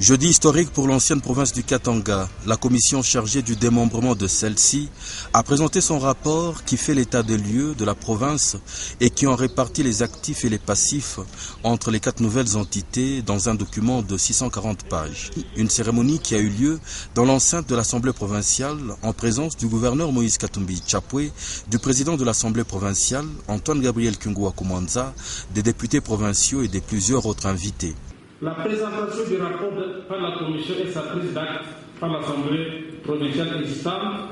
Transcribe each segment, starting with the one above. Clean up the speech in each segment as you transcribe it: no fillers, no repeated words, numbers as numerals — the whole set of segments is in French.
Jeudi historique pour l'ancienne province du Katanga, la commission chargée du démembrement de celle-ci a présenté son rapport qui fait l'état des lieux de la province et qui en répartit les actifs et les passifs entre les 4 nouvelles entités dans un document de 640 pages. Une cérémonie qui a eu lieu dans l'enceinte de l'Assemblée provinciale en présence du gouverneur Moïse Katumbi Chapwe, du président de l'Assemblée provinciale Antoine Gabriel Kungwa Koumanza, des députés provinciaux et de plusieurs autres invités. La présentation du rapport par la Commission et sa prise d'acte par l'Assemblée provinciale existante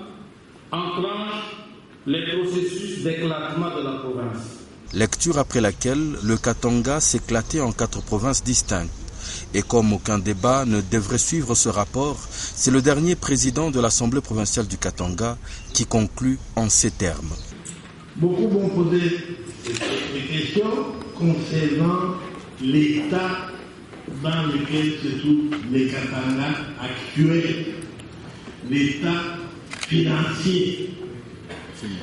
enclenche les processus d'éclatement de la province. Lecture après laquelle le Katanga s'éclatait en 4 provinces distinctes. Et comme aucun débat ne devrait suivre ce rapport, c'est le dernier président de l'Assemblée provinciale du Katanga qui conclut en ces termes. Beaucoup vont poser des questions concernant l'état dans lequel se trouve les Katanga actuels, l'état financier.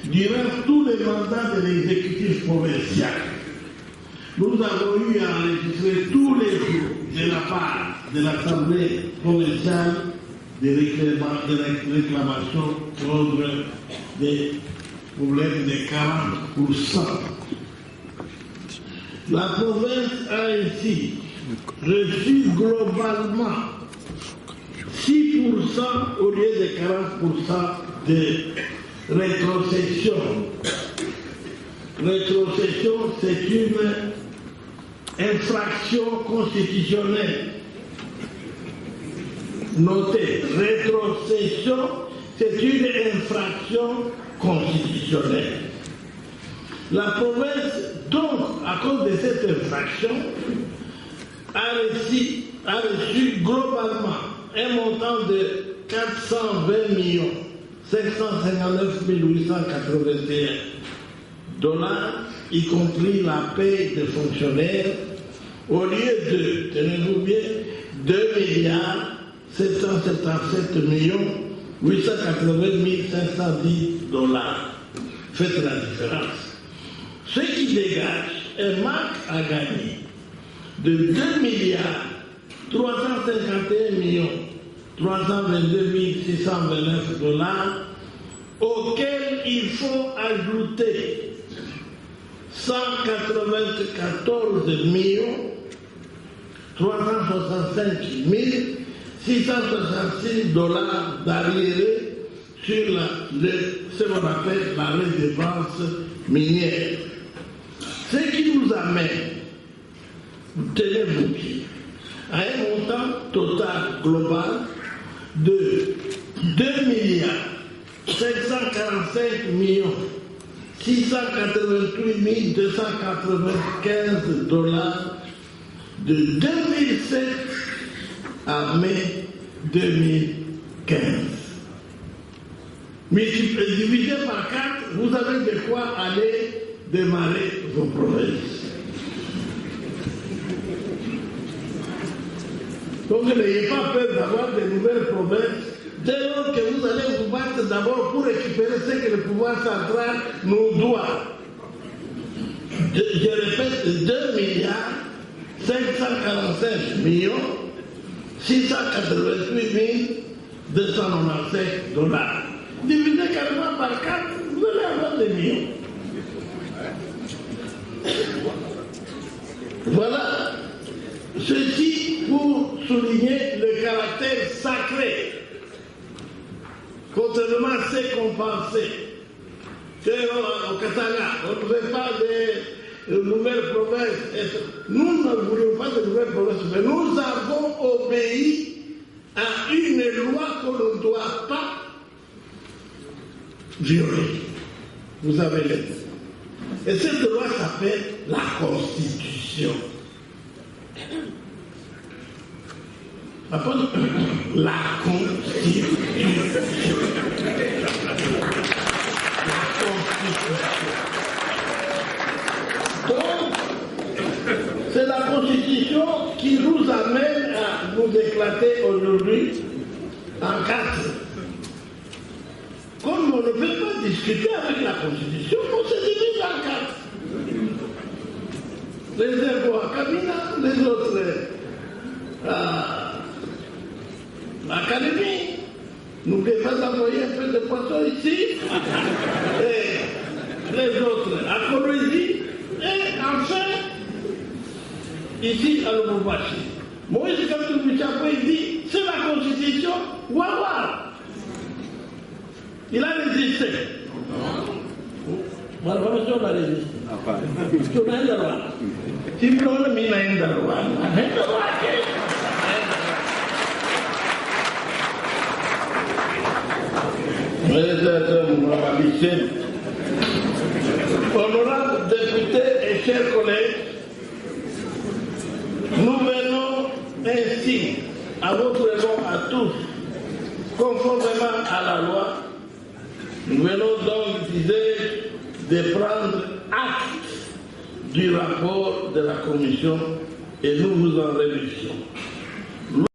Durant tous les mandats de l'exécutif provincial, nous avons eu à enregistrer tous les jours de la part de l'Assemblée provinciale des réclamations contre des problèmes de 40%. La province a ainsi reçu globalement 6% au lieu de 40% de rétrocession. Rétrocession, c'est une infraction constitutionnelle. Notez, rétrocession, c'est une infraction constitutionnelle. La province, donc, à cause de cette infraction, a reçu globalement un montant de 420 559 881 dollars, y compris la paie des fonctionnaires, au lieu de, tenez-vous bien, 2 777 880 510 dollars. Faites la différence. Ce qui dégage un manque à gagner de 2 351 322 629 dollars, auquel il faut ajouter 194 365 666 dollars d'arriérés sur ce qu'on appelle la redevance minière. Ce qui nous amène, tenez-vous bien, à un montant total global de 2 745 688 295 dollars de 2007 à mai 2015. Divisé par 4, vous avez de quoi aller démarrer vos provinces. Donc n'ayez pas peur d'avoir de nouvelles provinces, dès lors que vous allez vous battre d'abord pour récupérer ce que le pouvoir central nous doit. Je répète, 2 545 688 295 dollars. Divisé carrément par 4, vous allez avoir des millions. Voilà. Ceci pour souligner le caractère sacré, contrairement à ce qu'on pensait, qu'au Katanga, on ne veut pas de nouvelles provinces. Nous ne voulions pas de nouvelles provinces, mais nous avons obéi à une loi que l'on ne doit pas violer. Vous avez l'aide. Et cette loi s'appelle la Constitution. La Constitution. Donc, c'est la Constitution qui nous amène à nous éclater aujourd'hui en 4. Comme on ne peut pas discuter avec la Constitution, on se divise en 4. Les impôts à Kamina, les autres académie. N'oubliez pas d'envoyer un peu de poisson ici. Et les autres à Kolwezi. Et enfin, ici à Lubumbashi. Moïse Katumbi Chapwe dit, c'est la constitution, Wawa. Il a résisté. Voilà, on a résisté. Parce qu'on a un droit. Si vous n'avez mis un droit, honorables députés et chers collègues, nous venons ainsi, à votre nom à tous, conformément à la loi, nous venons donc de prendre acte du rapport de la commission et nous vous en remercions.